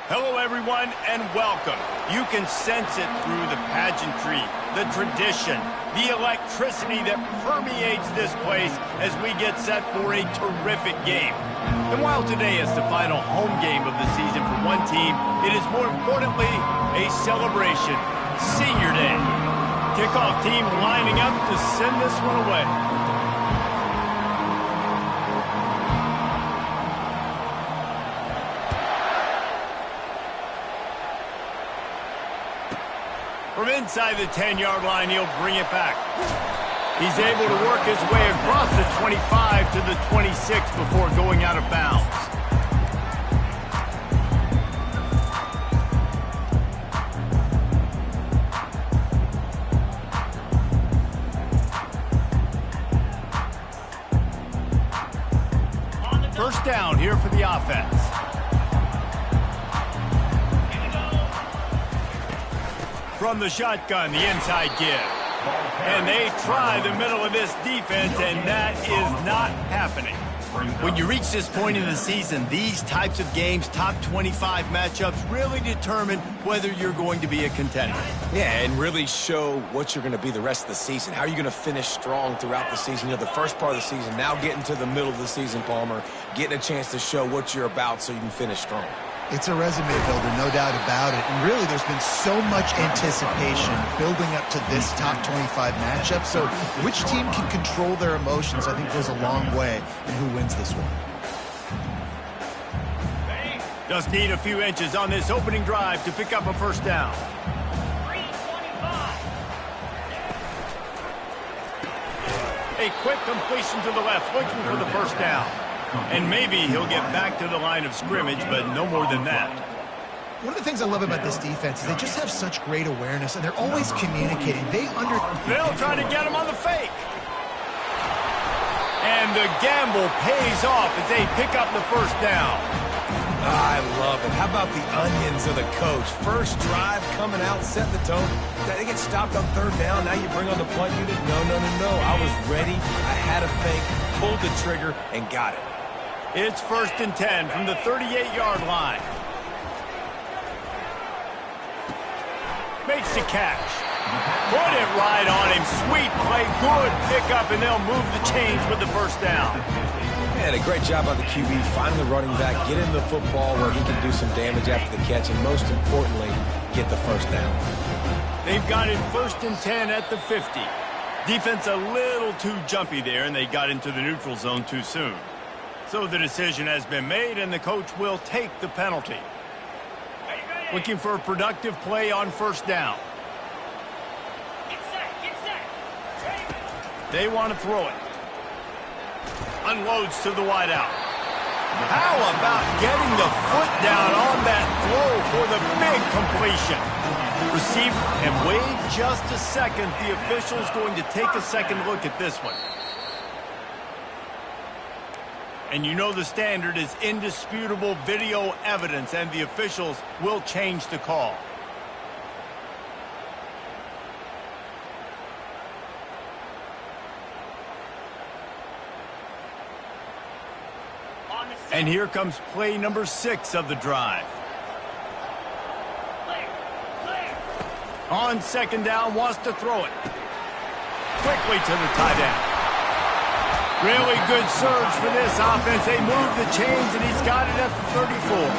Hello, everyone, and welcome. You can sense it through the pageantry, the tradition, the electricity that permeates this place as we get set for a terrific game. And while today is the final home game of the season for one team, it is more importantly a celebration. Senior Day. Kickoff team lining up to send this one away. From inside the 10-yard line, he'll bring it back. He's able to work his way across the 25 to the 26 before going out of bounds. First down here for the offense. From the shotgun, the inside give. And they try the middle of this defense, and that is not happening. When you reach this point in the season, these types of games, top 25 matchups, really determine whether you're going to be a contender. Yeah, and really show what you're going to be the rest of the season. How are you going to finish strong throughout the season? You know, the first part of the season, now getting to the middle of the season, Palmer, getting a chance to show what you're about so you can finish strong. It's a resume builder, no doubt about it. And really, there's been so much anticipation building up to this top 25 matchup. So which team can control their emotions, I think, goes a long way in who wins this one. Just need a few inches on this opening drive to pick up a first down. A quick completion to the left, looking for the first down. And maybe he'll get back to the line of scrimmage, but no more than that. One of the things I love about this defense is they just have such great awareness, and they're always communicating. They'll try to get him on the fake. And the gamble pays off as they pick up the first down. I love it. How about the onions of the coach? First drive coming out, setting the tone. They get stopped on third down. Now you bring on the punt unit. No. I was ready. I had a fake, pulled the trigger, and got it. It's 1st and 10 from the 38-yard line. Makes the catch. Put it right on him. Sweet play. Good pickup, and they'll move the chains with the first down. And a great job by the QB, finding the running back, get him the football where he can do some damage after the catch, and most importantly, get the first down. They've got it 1st and 10 at the 50. Defense a little too jumpy there, and they got into the neutral zone too soon. So the decision has been made, and the coach will take the penalty. Looking for a productive play on first down. Get set. They want to throw it. Unloads to the wideout. How about getting the foot down on that throw for the big completion? Receiver, and wait just a second. The official's going to take a second look at this one. And you know the standard is indisputable video evidence, and the officials will change the call. And here comes play number 6 of the drive. On second down, wants to throw it. Quickly to the tight end. Really good surge for this offense. They move the chains, and he's got it at the 34.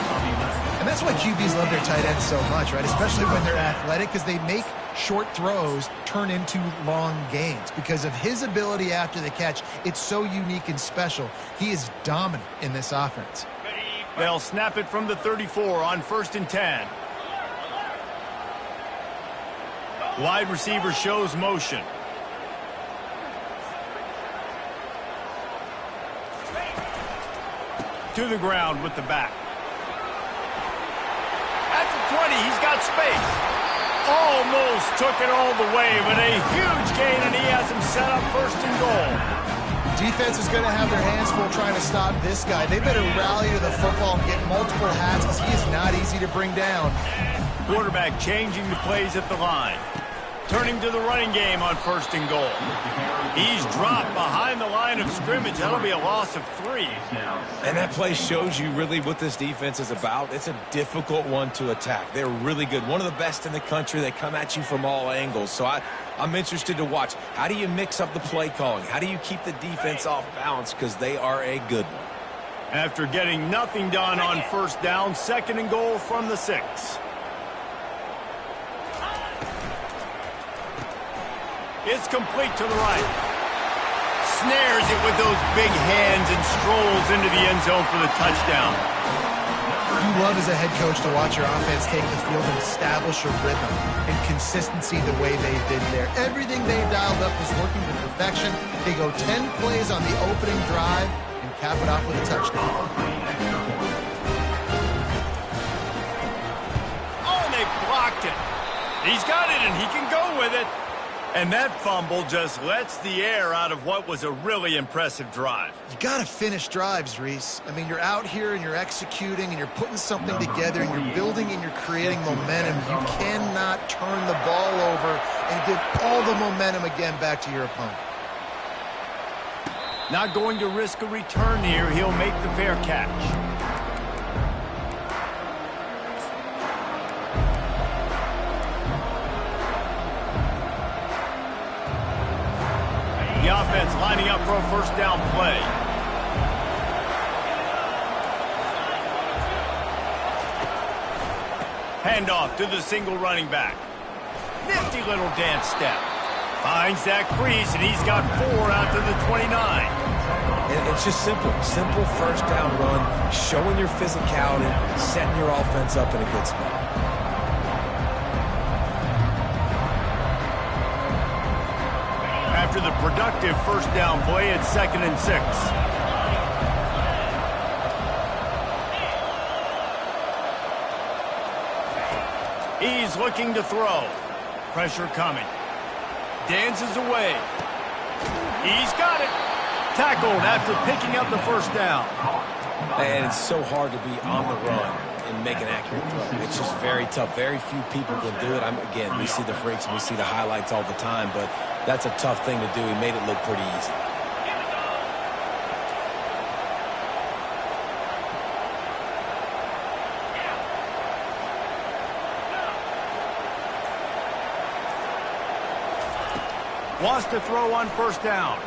And that's why QBs love their tight ends so much, right? Especially when they're athletic, because they make short throws turn into long gains. Because of his ability after the catch, it's so unique and special. He is dominant in this offense. They'll snap it from the 34 on 1st and 10. Wide receiver shows motion. To the ground with the back. At the 20, he's got space. Almost took it all the way, but a huge gain, and he has him set up 1st and goal. Defense is going to have their hands full trying to stop this guy. They better rally to the football and get multiple hats, because he is not easy to bring down. Quarterback changing the plays at the line. Turning to the running game on 1st and goal. He's dropped behind the line of scrimmage. That'll be a loss of 3. And that play shows you really what this defense is about. It's a difficult one to attack. They're really good. One of the best in the country. They come at you from all angles. So I'm interested to watch. How do you mix up the play calling? How do you keep the defense off balance? Because they are a good one. After getting nothing done on 1st down, 2nd and goal from the 6. It's complete to the right. Snares it with those big hands and strolls into the end zone for the touchdown. You love as a head coach to watch your offense take the field and establish a rhythm and consistency the way they did there. Everything they dialed up was working to perfection. They go 10 plays on the opening drive and cap it off with a touchdown. Oh, and they blocked it. He's got it, and he can go with it. And that fumble just lets the air out of what was a really impressive drive. You got to finish drives, Reese. I mean, you're out here and you're executing and you're putting something together and you're building and you're creating momentum. You cannot turn the ball over and give all the momentum again back to your opponent. Not going to risk a return here. He'll make the fair catch. The offense lining up for a 1st down play. Handoff to the single running back. Nifty little dance step. Finds that crease, and he's got 4 out to the 29. It's just simple. Simple 1st down run, showing your physicality, setting your offense up in a good spot. After the productive 1st down play, it's 2nd and 6. He's looking to throw. Pressure coming. Dances away. He's got it. Tackled after picking up the 1st down. And it's so hard to be on the run and make an accurate throw. It's just very tough. Very few people can do it. Again, we see the freaks and we see the highlights all the time, but that's a tough thing to do. He made it look pretty easy. Wants to throw on 1st down.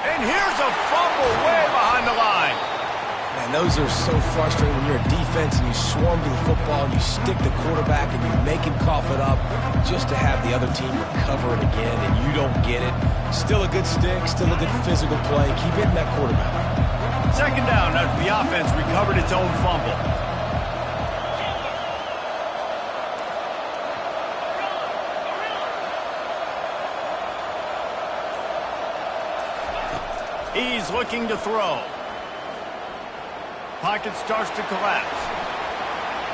And here's a fumble way behind the line. Man, those are so frustrating when you're a defense and you swarm to the football and you stick the quarterback and you make him cough it up just to have the other team recover it again and you don't get it. Still a good stick, still a good physical play. Keep hitting that quarterback. 2nd down after the offense recovered its own fumble. He's looking to throw. Pocket starts to collapse.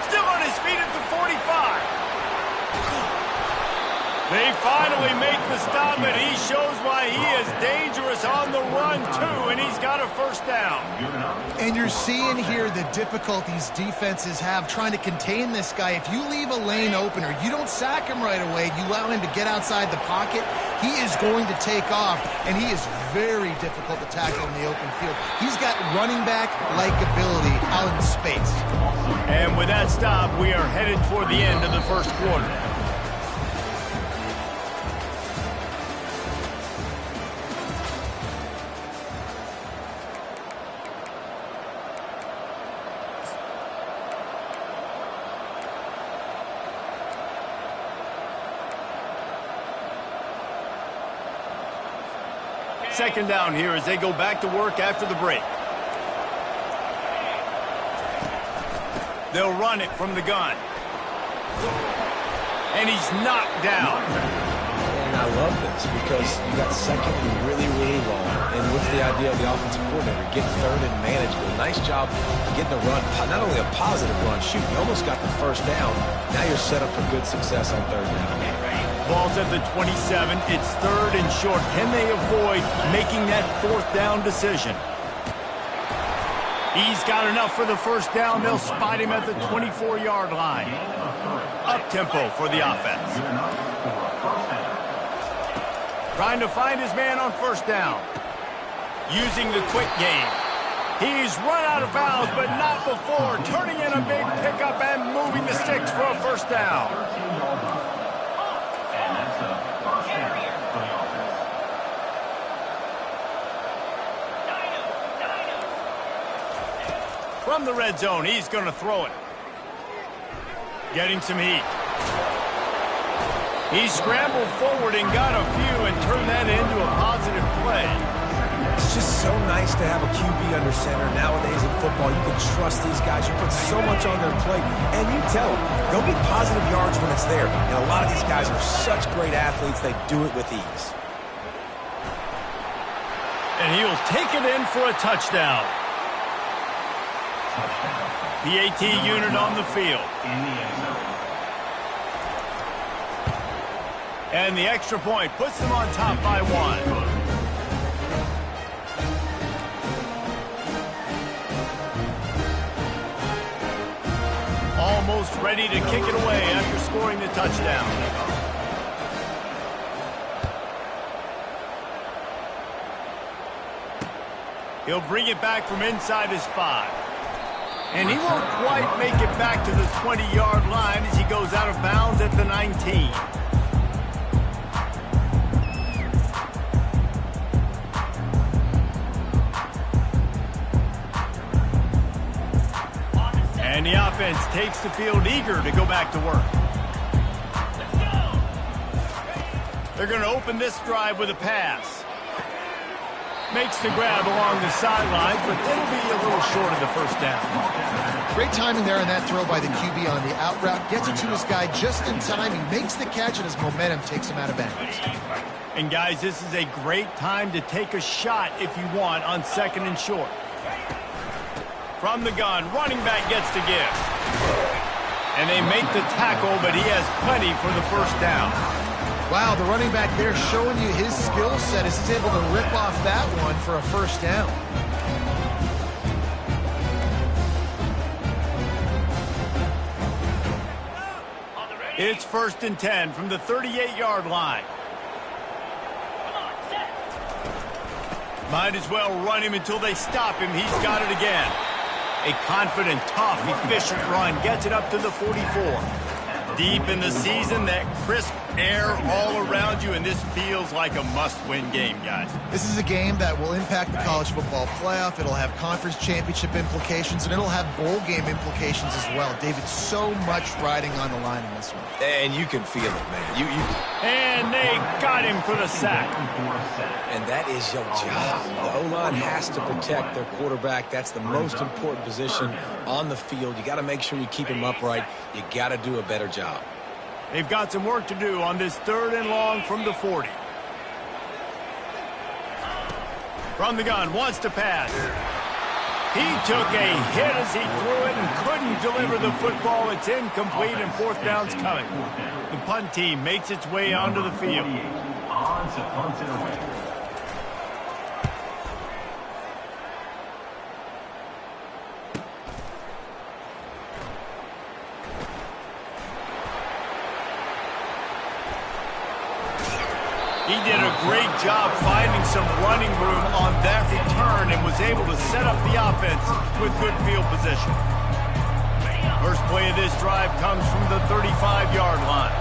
Still on his feet at the 45. They finally make the stop, and he shows why he is dangerous on the run, too, and he's got a 1st down. And you're seeing here the difficulties defenses have trying to contain this guy. If you leave a lane open or you don't sack him right away, you allow him to get outside the pocket, he is going to take off, and he is very difficult to tackle in the open field. He's got running back-like ability out in space. And with that stop, we are headed toward the end of the 1st quarter. Second down here as they go back to work after the break. They'll run it from the gun. And he's knocked down. And I love this because you got 2nd and really, really long. And what's the idea of the offensive coordinator? Get 3rd and manageable. Nice job getting a run. Not only a positive run, shoot, you almost got the 1st down. Now you're set up for good success on 3rd down. Ball's at the 27. It's 3rd and short. Can they avoid making that 4th down decision? He's got enough for the 1st down. They'll spot him at the 24-yard line. up-tempo for the offense. Trying to find his man on first down. Using the quick game. He's run out of bounds, but not before. Turning in a big pickup and moving the sticks for a first down. From the red zone, he's going to throw it. Getting some heat. He scrambled forward and got a few and turned that into a positive play. It's just so nice to have a QB under center. Nowadays in football, you can trust these guys. You put so much on their plate, and you tell them, go get positive yards when it's there. And a lot of these guys are such great athletes, they do it with ease. And he'll take it in for a touchdown. PAT unit on the field. And the extra point puts them on top by 1. Almost ready to kick it away after scoring the touchdown. He'll bring it back from inside his 5. And he won't quite make it back to the 20-yard line as he goes out of bounds at the 19. And the offense takes the field eager to go back to work. They're going to open this drive with a pass. Makes the grab along the sidelines, but it'll be a little short of the first down. Great timing there on that throw by the QB on the out route. Gets it to his guy just in time. He makes the catch, and his momentum takes him out of bounds. And, guys, this is a great time to take a shot if you want on 2nd and short. From the gun, running back gets to give. And they make the tackle, but he has plenty for the first down. Wow, the running back there showing you his skill set as he's able to rip off that one for a first down. It's 1st and 10 from the 38-yard line. Might as well run him until they stop him. He's got it again. A confident, tough, efficient run gets it up to the 44. Deep in the season, that crisp air all around you, and this feels like a must-win game, guys. This is a game that will impact the college football playoff. It'll have conference championship implications, and it'll have bowl game implications as well. David, so much riding on the line in this one. And you can feel it, man. And they got him for the sack. And that is your job. The O-line has to protect their quarterback. That's the most important position on the field. You got to make sure you keep him upright. You got to do a better job. They've got some work to do on this 3rd and long from the 40. From the gun, wants to pass. He took a hit as he threw it and couldn't deliver the football. It's incomplete and 4th down's coming. The punt team makes its way onto the field. He did a great job finding some running room on that return and was able to set up the offense with good field position. First play of this drive comes from the 35-yard line.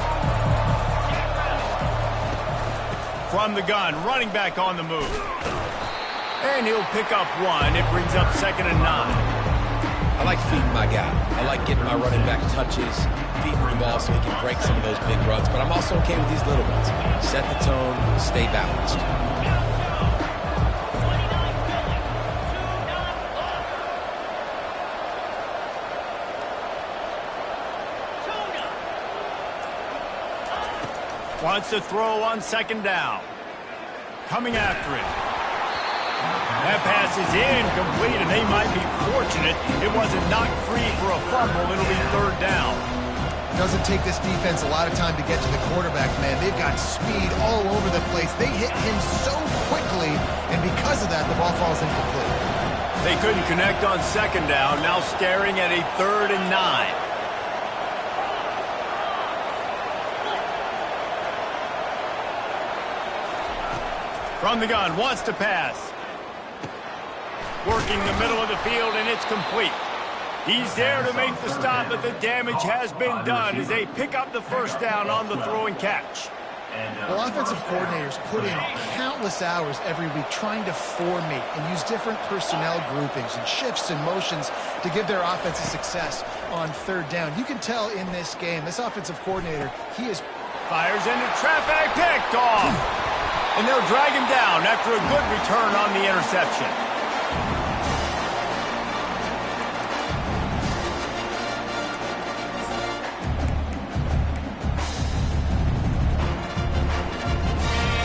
From the gun, running back on the move. And he'll pick up 1. It brings up 2nd and 9. I like feeding my guy. I like getting my running back touches, feeding the ball so he can break some of those big runs. But I'm also okay with these little ones. Set the tone, stay balanced. Wants to throw on 2nd down. Coming after it. That pass is incomplete, and they might be fortunate it wasn't knocked free for a fumble. It'll be 3rd down. It doesn't take this defense a lot of time to get to the quarterback, man. They've got speed all over the place. They hit him so quickly, and because of that, the ball falls incomplete. They couldn't connect on 2nd down, now staring at a 3rd and 9. From the gun, wants to pass. Working the middle of the field, and it's complete. He's there to make the stop, but the damage has been done as they pick up the first down on the throw and catch. Well, offensive coordinators put in countless hours every week trying to formate and use different personnel groupings and shifts and motions to give their offensive success on third down. You can tell in this game, this offensive coordinator, he is... Fires into traffic, picked off. And they'll drag him down after a good return on the interception.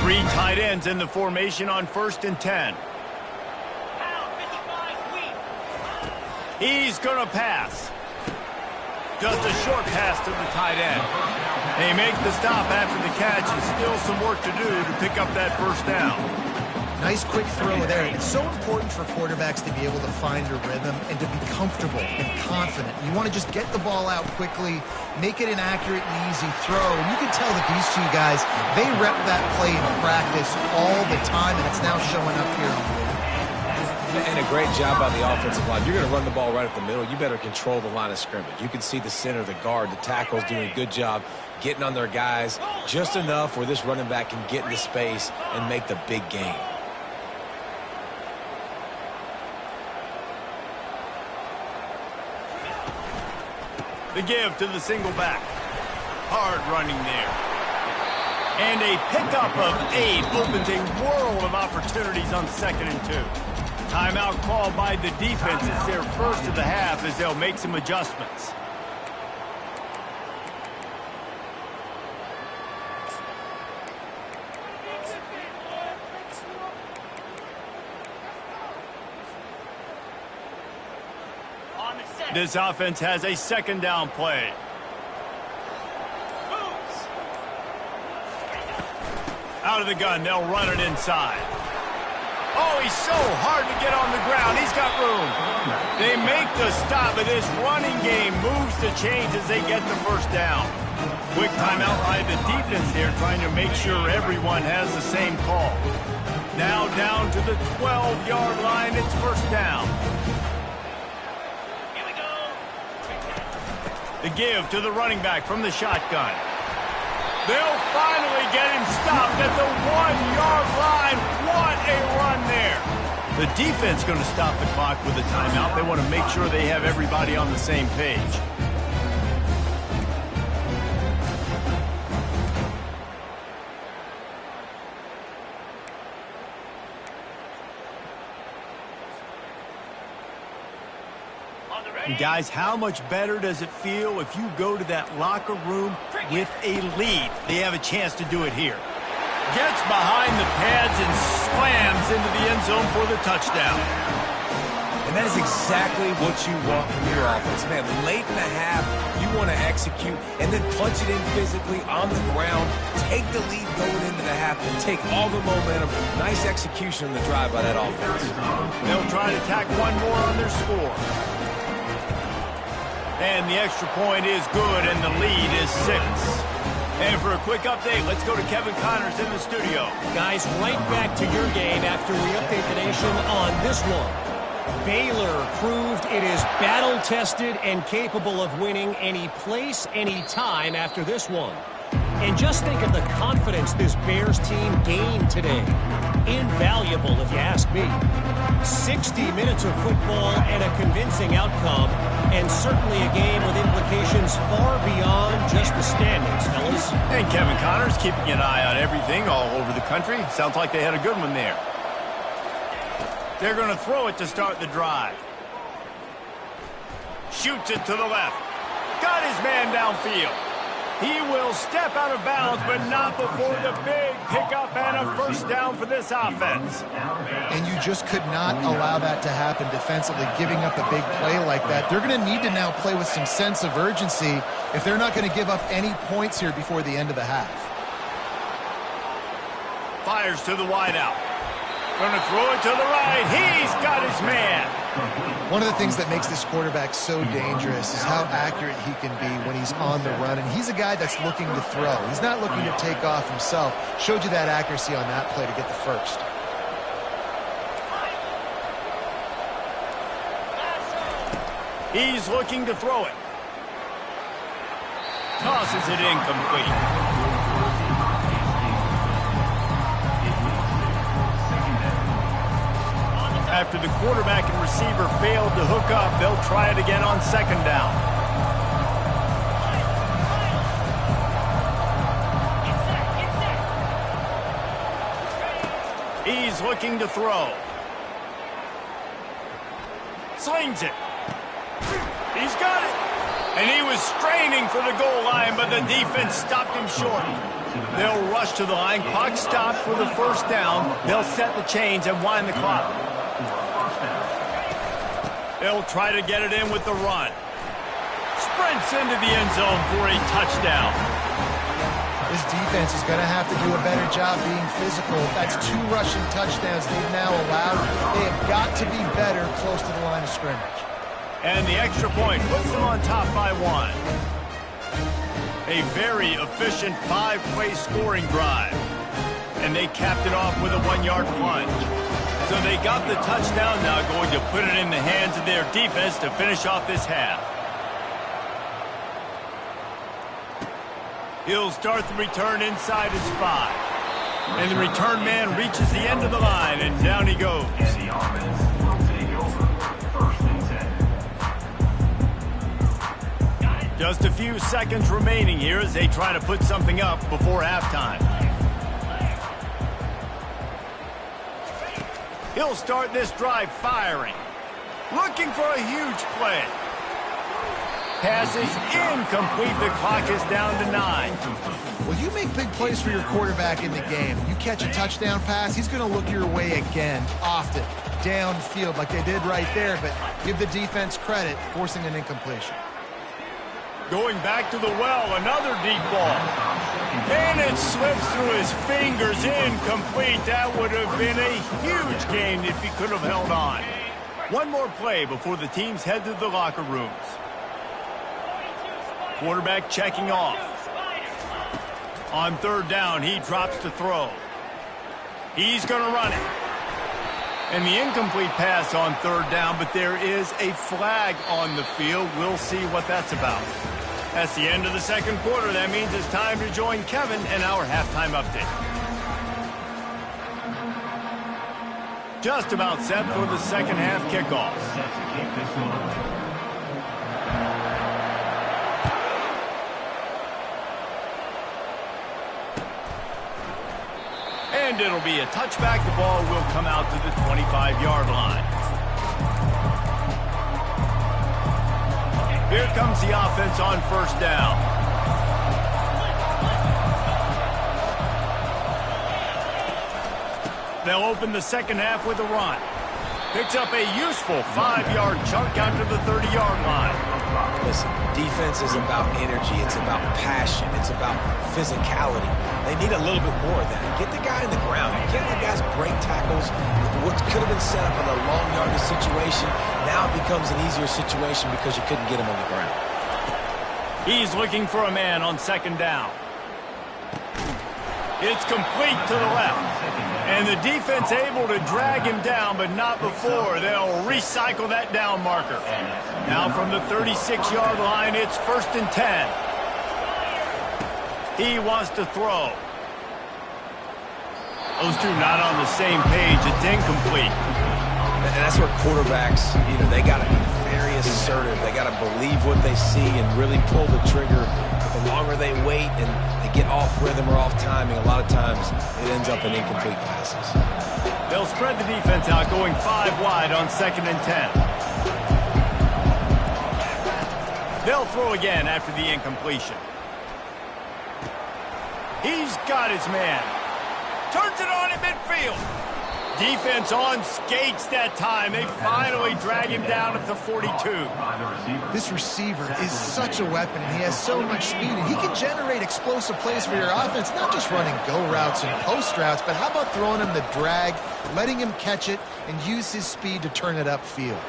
Three tight ends in the formation on 1st and 10. He's going to pass. Just a short pass to the tight end. They make the stop after the catch, and still some work to do to pick up that first down. Nice quick throw there. It's so important for quarterbacks to be able to find a rhythm and to be comfortable and confident. You want to just get the ball out quickly, make it an accurate and easy throw. And you can tell that these two guys, they rep that play in practice all the time, and it's now showing up here on the field. And a great job by the offensive line. You're going to run the ball right up the middle. You better control the line of scrimmage. You can see the center, the guard, the tackle's doing a good job getting on their guys just enough where this running back can get into space and make the big gain. The give to the single back. Hard running there. And a pickup of 8 opens a world of opportunities on 2nd and 2. Timeout called by the defense. It's their first of the half as they'll make some adjustments. This offense has a 2nd down play. Out of the gun, they'll run it inside. Oh, he's so hard to get on the ground. He's got room. They make the stop, but this running game moves the chains as they get the first down. Quick timeout by the defense here, trying to make sure everyone has the same call. Now down to the 12-yard line. It's first down. The give to the running back from the shotgun. They'll finally get him stopped at the 1-yard line. What a run there. The defense going to stop the clock with a timeout. They want to make sure they have everybody on the same page. And guys, how much better does it feel if you go to that locker room with a lead? They have a chance to do it here. Gets behind the pads and slams into the end zone for the touchdown. And that is exactly what you want from your offense. Man, late in the half, you want to execute and then punch it in physically on the ground, take the lead going into the half, and take all the momentum. Nice execution on the drive by that offense. They'll try to tack one more on their score. And the extra point is good, and the lead is 6. And for a quick update, let's go to Kevin Connors in the studio. Guys, right back to your game after we update the nation on this one. Baylor proved it is battle-tested and capable of winning any place, any time after this one. And just think of the confidence this Bears team gained today. Invaluable, if you ask me. 60 minutes of football and a convincing outcome, and certainly a game with implications far beyond just the standings, fellas. And Kevin Connors keeping an eye on everything all over the country. Sounds like they had a good one there. They're going to throw it to start the drive. Shoots it to the left. Got his man downfield. He will step out of bounds, but not before the big pickup and a first down for this offense. And you just could not allow that to happen defensively, giving up a big play like that. They're going to need to now play with some sense of urgency if they're not going to give up any points here before the end of the half. Fires to the wideout. Going to throw it to the right. He's got his man. One of the things that makes this quarterback so dangerous is how accurate he can be when he's on the run. And he's a guy that's looking to throw. He's not looking to take off himself. Showed you that accuracy on that play to get the first. He's looking to throw it. Tosses it incomplete. After the quarterback and receiver failed to hook up, they'll try it again on second down. He's looking to throw. Slings it. He's got it. And he was straining for the goal line, but the defense stopped him short. They'll rush to the line. Clock stopped for the first down. They'll set the chains and wind the clock. They'll try to get it in with the run. Sprints into the end zone for a touchdown. This defense is going to have to do a better job being physical. That's 2 rushing touchdowns they've now allowed. They have got to be better close to the line of scrimmage. And the extra point puts them on top by 1. A very efficient 5-play scoring drive. And they capped it off with a 1-yard plunge. So they got the touchdown, now going to put it in the hands of their defense to finish off this half. He'll start the return inside his 5. And the return man reaches the end of the line, and down he goes. And the offense will take over. 1st and 10. Just a few seconds remaining here as they try to put something up before halftime. He'll start this drive firing. Looking for a huge play. Pass is incomplete. The clock is down to 9. Well, you make big plays for your quarterback in the game. You catch a touchdown pass, he's going to look your way again, often, downfield like they did right there, but give the defense credit, forcing an incompletion. Going back to the well, another deep ball. And it slips through his fingers, incomplete. That would have been a huge gain if he could have held on. One more play before the teams head to the locker rooms. Quarterback checking off. On 3rd down, he drops to throw. He's going to run it. And the incomplete pass on 3rd down, but there is a flag on the field. We'll see what that's about. That's the end of the 2nd quarter. That means it's time to join Kevin and our halftime update. Just about set for the 2nd half kickoff. And it'll be a touchback. The ball will come out to the 25-yard line. Here comes the offense on 1st down. They'll open the 2nd half with a run. Picks up a useful 5-yard chunk out to the 30-yard line. Listen, defense is about energy. It's about passion. It's about physicality. They need a little bit more of that. Get the guy in the ground. You can't let guys break tackles. What could have been set up in a long yardage situation, now it becomes an easier situation because you couldn't get him on the ground. He's looking for a man on 2nd down. It's complete to the left. And the defense able to drag him down, but not before. They'll recycle that down marker. Now from the 36-yard line, it's 1st and 10. He wants to throw. Those two not on the same page. It's incomplete. And that's where quarterbacks, they got to be very assertive. They got to believe what they see and really pull the trigger. But the longer they wait and they get off rhythm or off timing, a lot of times it ends up in incomplete passes. They'll spread the defense out, going 5 wide on 2nd and 10. They'll throw again after the incompletion. He's got his man. Turns it on in midfield. Defense on skates that time. They finally drag him down at the 42. This receiver is such a weapon, and he has so much speed, and he can generate explosive plays for your offense, not just running go routes and post routes, but how about throwing him the drag, letting him catch it, and use his speed to turn it upfield.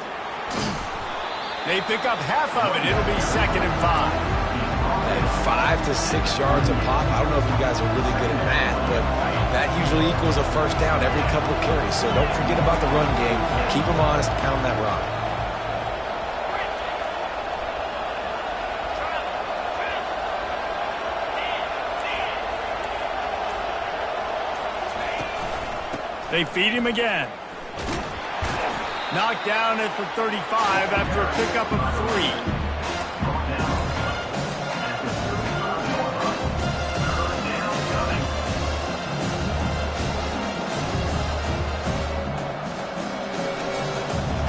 They pick up half of it. It'll be 2nd and 5. And 5 to 6 yards a pop. I don't know if you guys are really good at math, but that usually equals a 1st down every couple of carries. So don't forget about the run game. Keep them honest, pound that rock. They feed him again. Knocked down at the 35 after a pickup of 3.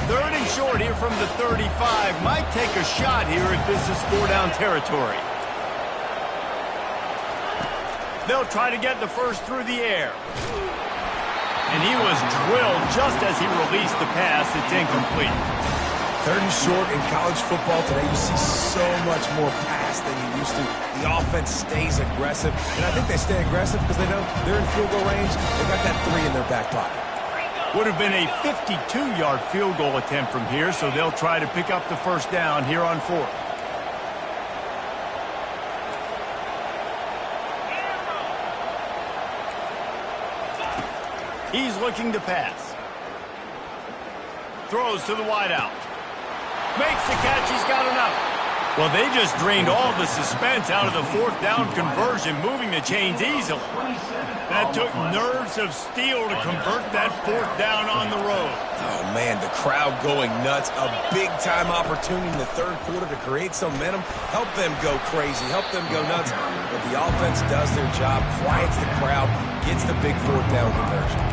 Third and short here from the 35. Might take a shot here if this is 4-down territory. They'll try to get the first through the air. And he was drilled just as he released the pass. It's incomplete. Third and short in college football today, you see so much more pass than you used to. The offense stays aggressive, and I think they stay aggressive because they know they're in field goal range. They've got that 3 in their back pocket. Would have been a 52-yard field goal attempt from here, so they'll try to pick up the first down here on 4th. He's looking to pass. Throws to the wideout. Makes the catch. He's got enough. Well, they just drained all the suspense out of the 4th down conversion, moving the chains easily. That took nerves of steel to convert that 4th down on the road. Oh, man, the crowd going nuts. A big-time opportunity in the 3rd quarter to create some momentum. Help them go crazy. Help them go nuts. But the offense does their job, quiets the crowd, gets the big 4th down conversion.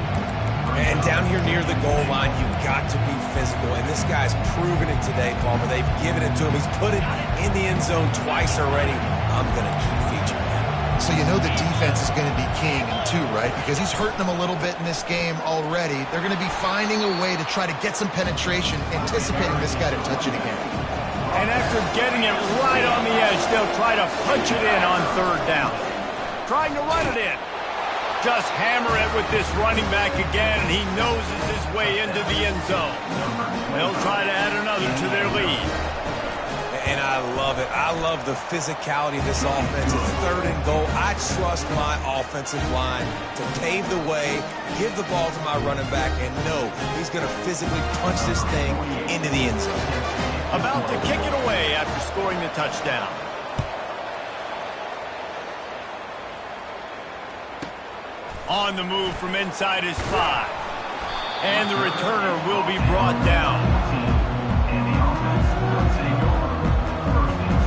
And down here near the goal line, you've got to be physical. And this guy's proven it today, Palmer. They've given it to him. He's put it in the end zone twice already. I'm going to keep featuring that. So you know the defense is going to be king in 2, right? Because he's hurting them a little bit in this game already. They're going to be finding a way to try to get some penetration, anticipating this guy to touch it again. And after getting it right on the edge, they'll try to punch it in on 3rd down. Trying to run it in. Just hammer it with this running back again, and he noses his way into the end zone. They'll try to add another to their lead. And I love it. I love the physicality of this offense. It's 3rd and goal. I trust my offensive line to pave the way, give the ball to my running back, and know he's going to physically punch this thing into the end zone. About to kick it away after scoring the touchdown. On the move from inside his 5. And the returner will be brought down. And the offense will take over 1st and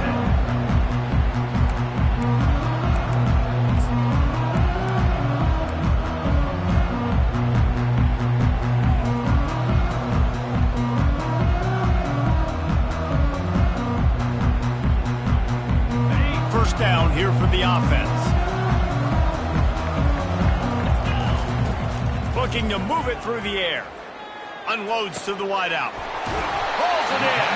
10. First down here for the offense. Looking to move it through the air. Unloads to the wideout. Pulls it in.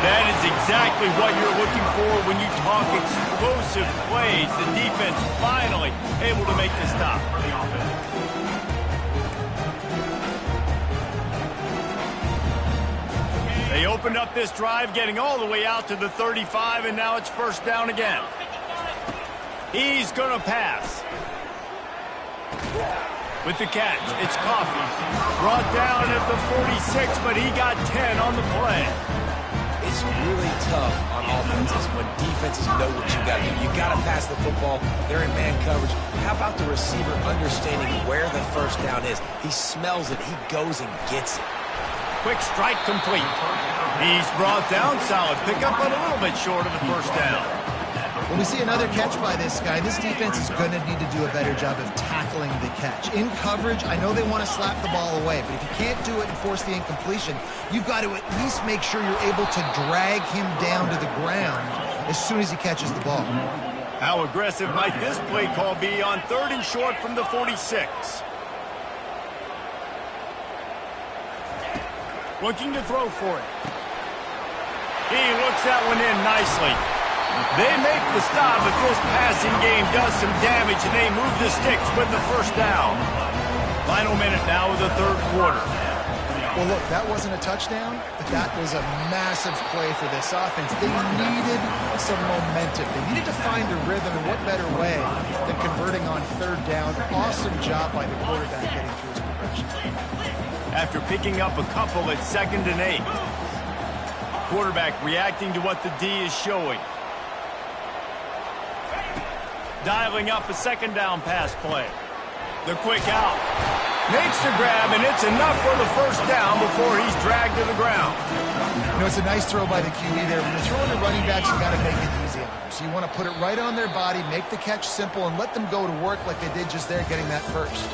That is exactly what you're looking for when you talk explosive plays. The defense finally able to make the stop. They opened up this drive, getting all the way out to the 35, and now it's 1st down again. He's going to pass. With the catch, it's Coffee. Brought down at the 46, but he got 10 on the play. It's really tough on offenses when defenses know what you got to do. You got to pass the football. They're in man coverage. How about the receiver understanding where the 1st down is? He smells it. He goes and gets it. Quick strike complete. He's brought down. Solid pickup, but a little bit short of the 1st down. When we see another catch by this guy, this defense is going to need to do a better job of tackling the catch. In coverage, I know they want to slap the ball away, but if you can't do it and force the incompletion, you've got to at least make sure you're able to drag him down to the ground as soon as he catches the ball. How aggressive might this play call be on 3rd and short from the 46? Looking to throw for it. He looks that one in nicely. They make the stop, but this passing game does some damage, and they move the sticks with the 1st down. Final minute now of the 3rd quarter. Well, look, that wasn't a touchdown, but that was a massive play for this offense. They needed some momentum. They needed to find a rhythm, and what better way than converting on 3rd down. Awesome job by the quarterback getting through his progression. After picking up a couple at 2nd and 8. Quarterback reacting to what the D is showing. Dialing up a 2nd down pass play. The quick out. Makes the grab, and it's enough for the first down before he's dragged to the ground. You know, it's a nice throw by the QB there. When you're throwing to running backs, you got to make it easy on them. So you want to put it right on their body, make the catch simple, and let them go to work like they did just there, getting that first.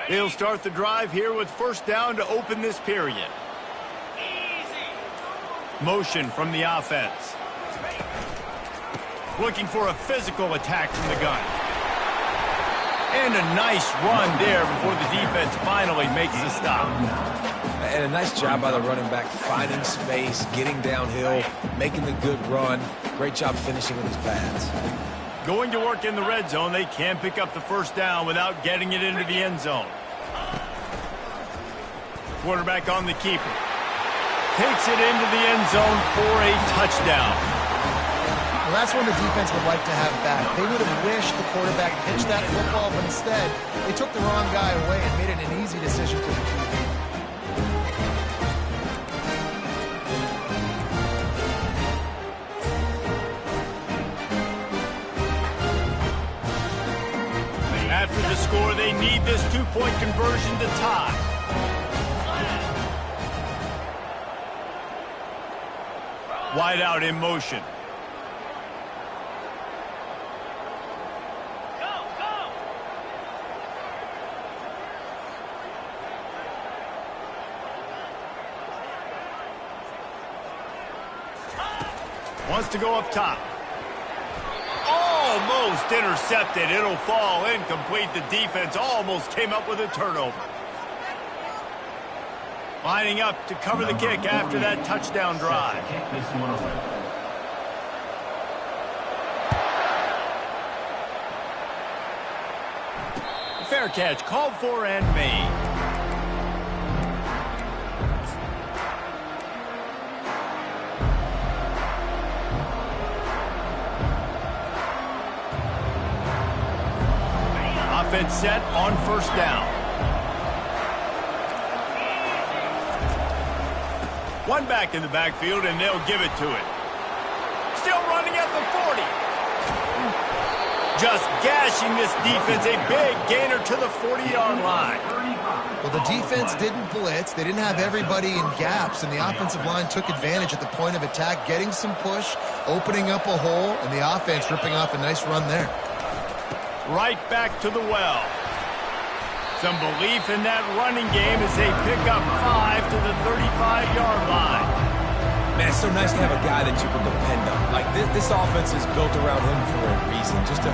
They'll start the drive here with first down to open this period. Motion from the offense. Looking for a physical attack from the gun. And a nice run there before the defense finally makes the stop. And a nice job by the running back, finding space, getting downhill, making the good run. Great job finishing with his pads. Going to work in the red zone, they can pick up the first down without getting it into the end zone. Quarterback on the keeper. Takes it into the end zone for a touchdown. Well, that's one the defense would like to have back. They would have wished the quarterback pitched that football, but instead, they took the wrong guy away and made it an easy decision for the QB. After the score, they need this two-point conversion to tie. Wide out in motion. Wants to go up top. Almost intercepted. It'll fall incomplete. The defense almost came up with a turnover. Lining up to cover the kick after that touchdown drive. Fair catch called for and made. Offense set on first down. One back in the backfield, and they'll give it to it. Still running at the 40. Just gashing this defense. A big gainer to the 40-yard line. Well, the defense didn't blitz. They didn't have everybody in gaps, and the offensive line took advantage at the point of attack, getting some push, opening up a hole, and the offense ripping off a nice run there. Right back to the well. Some belief in that running game as they pick up 5 to the 35-yard line. Man, it's so nice to have a guy that you can depend on. Like, this offense is built around him for a reason. Just a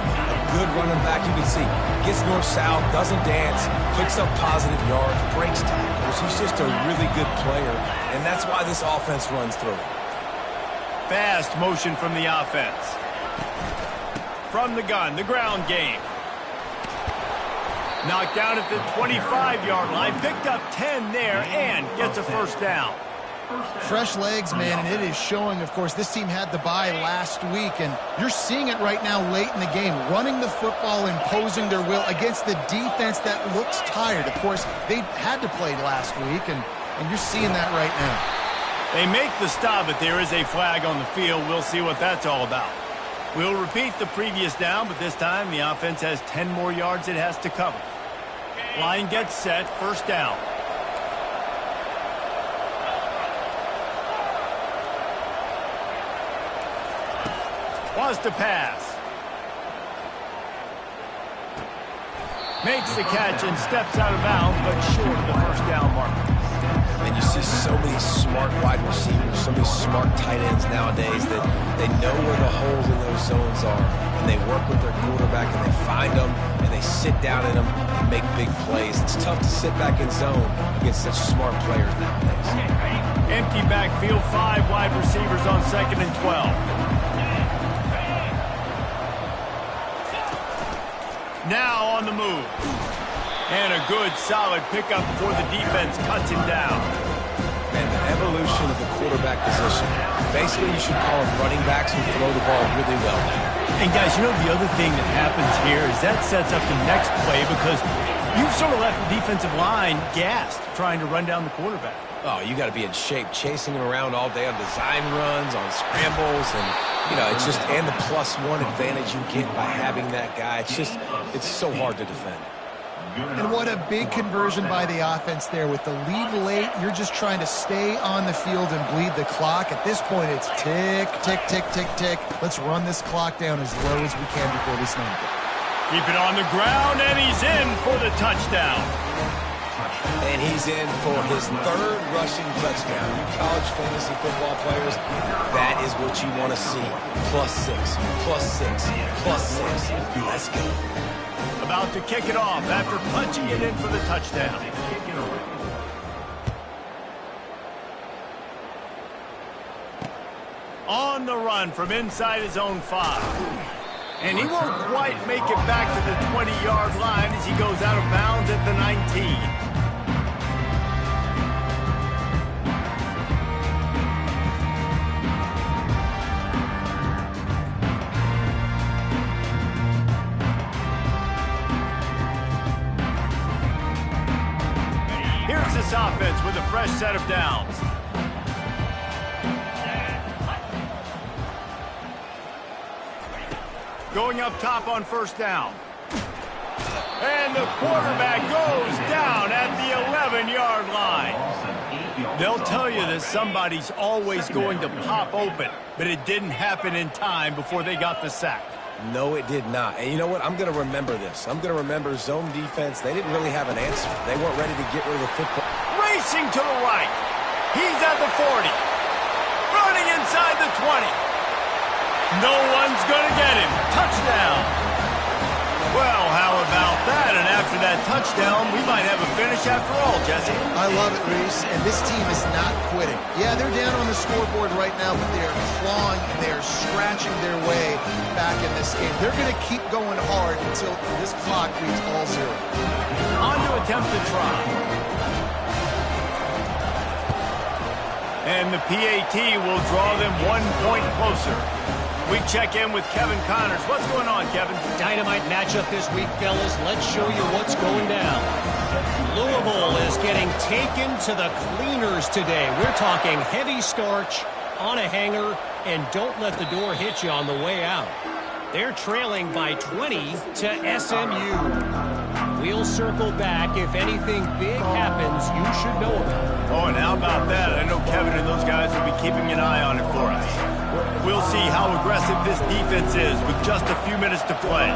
good running back, you can see. Gets north-south, doesn't dance, picks up positive yards, breaks tackles. He's just a really good player, and that's why this offense runs through him. Fast motion from the offense. From the gun, the ground game. Knocked down at the 25-yard line, picked up 10 there, and gets a first down. Fresh legs, man, and it is showing, of course, this team had the bye last week, and you're seeing it right now late in the game, running the football, imposing their will against the defense that looks tired. Of course, they had to play last week, and you're seeing that right now. They make the stop, but there is a flag on the field. We'll see what that's all about. We'll repeat the previous down, but this time the offense has 10 more yards it has to cover. Line gets set, first down. Wants to pass. Makes the catch and steps out of bounds, but short of the first down marker. And you see so many smart wide receivers, so many smart tight ends nowadays that they know where the holes in those zones are, and they work with their quarterback, and they find them, and they sit down in them and make big plays. It's tough to sit back in zone against such smart players nowadays. Empty backfield, 5 wide receivers on 2nd and 12. Now on the move. And a good, solid pickup before the defense cuts him down. And the evolution of the quarterback position. Basically, you should call them running backs who throw the ball really well now. And guys, you know the other thing that happens here is that sets up the next play because you've sort of left the defensive line gassed trying to run down the quarterback. Oh, you got to be in shape, chasing him around all day on design runs, on scrambles, and, you know, it's just, and the +1 advantage you get by having that guy. It's so hard to defend. And what a big conversion by the offense there. With the lead late, you're just trying to stay on the field and bleed the clock. At this point, it's tick, tick, tick, tick, tick. Let's run this clock down as low as we can before we snap it. Keep it on the ground, and he's in for the touchdown. And he's in for his third rushing touchdown. You college fantasy football players, that is what you want to see. +6, +6, +6. Let's go. About to kick it off after punching it in for the touchdown. On the run from inside his own 5. And he won't quite make it back to the 20-yard line as he goes out of bounds at the 19. Here's this offense with a fresh set of downs. Going up top on first down. And the quarterback goes down at the 11-yard line. They'll tell you that somebody's always going to pop open, but it didn't happen in time before they got the sack. No, it did not. And you know what? I'm going to remember this. I'm going to remember zone defense. They didn't really have an answer. They weren't ready to get rid of the football. Racing to the right. He's at the 40. Running inside the 20. No one's going to get him. Touchdown. Well, how about that? And after that touchdown, we might have a finish after all, Jesse. I love it, Reese, and this team is not quitting. Yeah, they're down on the scoreboard right now, but they are clawing, they are scratching their way back in this game. They're going to keep going hard until this clock reads all zero. On to attempt to try. And the PAT will draw them 1 point closer. We check in with Kevin Connors. What's going on, Kevin? Dynamite matchup this week, fellas. Let's show you what's going down. Louisville is getting taken to the cleaners today. We're talking heavy starch on a hanger, and don't let the door hit you on the way out. They're trailing by 20 to SMU. We'll circle back. If anything big happens, you should know about it. Oh, and how about that? I know Kevin and those guys will be keeping an eye on it for us. We'll see how aggressive this defense is with just a few minutes to play.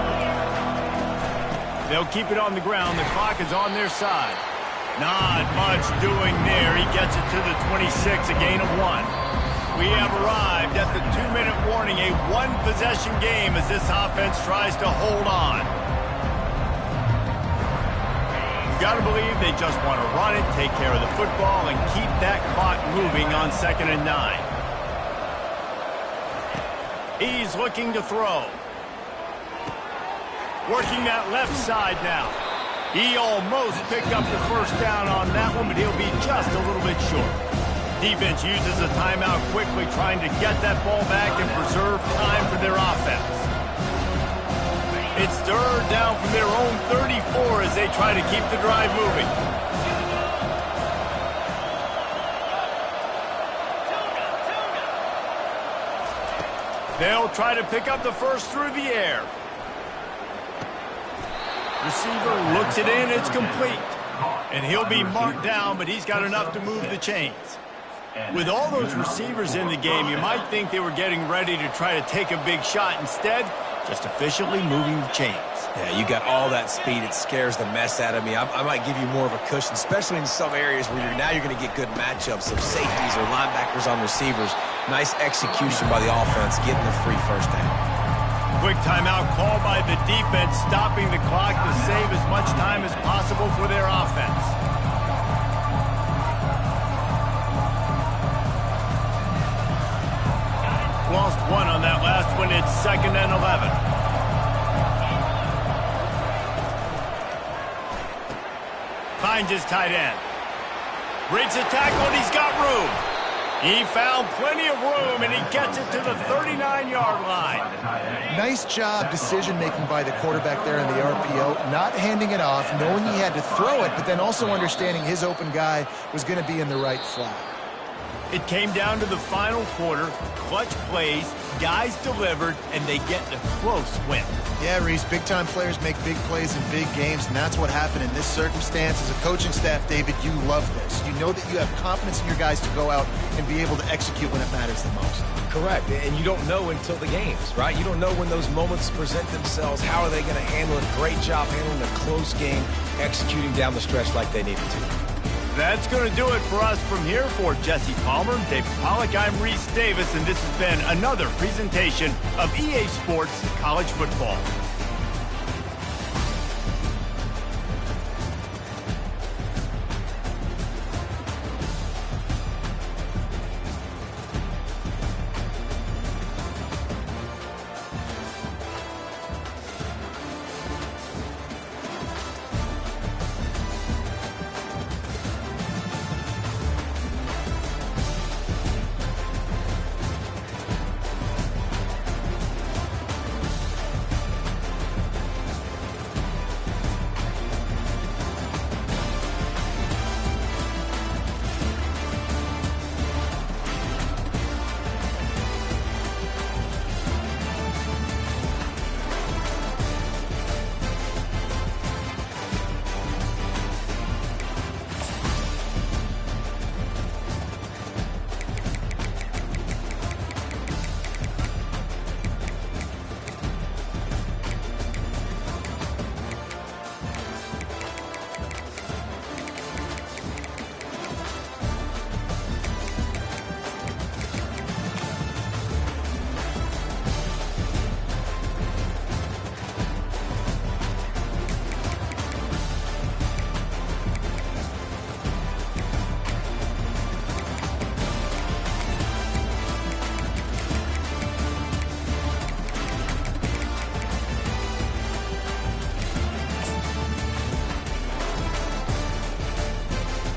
They'll keep it on the ground. The clock is on their side. Not much doing there. He gets it to the 26, a gain of 1. We have arrived at the 2-minute warning, a one-possession game as this offense tries to hold on. Got to believe they just want to run it, take care of the football, and keep that clock moving on 2nd and 9. He's looking to throw. Working that left side now. He almost picked up the first down on that one, but he'll be just a little bit short. Defense uses a timeout quickly, trying to get that ball back and preserve time for their offense. It's 3rd down from their own 34 as they try to keep the drive moving. They'll try to pick up the first through the air. Receiver looks it in, it's complete. And he'll be marked down, but he's got enough to move the chains. With all those receivers in the game, you might think they were getting ready to try to take a big shot. Instead, just efficiently moving the chains. Yeah, you got all that speed. It scares the mess out of me. I might give you more of a cushion, especially in some areas where you're going to get good matchups of safeties or linebackers on receivers. Nice execution by the offense, getting the free first down. Quick timeout called by the defense, stopping the clock to save as much time as possible for their offense. Lost 1 on that last one. It's 2nd and 11. Finds his tight end. Breaks a tackle, and he's got room. He found plenty of room, and he gets it to the 39-yard line. Nice job decision-making by the quarterback there in the RPO, not handing it off, knowing he had to throw it, but then also understanding his open guy was going to be in the right flat. It came down to the final quarter, clutch plays, guys delivered, and they get a close win. Yeah, Reese, big-time players make big plays in big games, and that's what happened in this circumstance. As a coaching staff, David, you love this. You know that you have confidence in your guys to go out and be able to execute when it matters the most. Correct, and you don't know until the games, right? You don't know when those moments present themselves. How are they going to handle it? Great job handling a close game, executing down the stretch like they needed to. That's going to do it for us from here. For Jesse Palmer, David Pollack, I'm Reese Davis, and this has been another presentation of EA Sports College Football.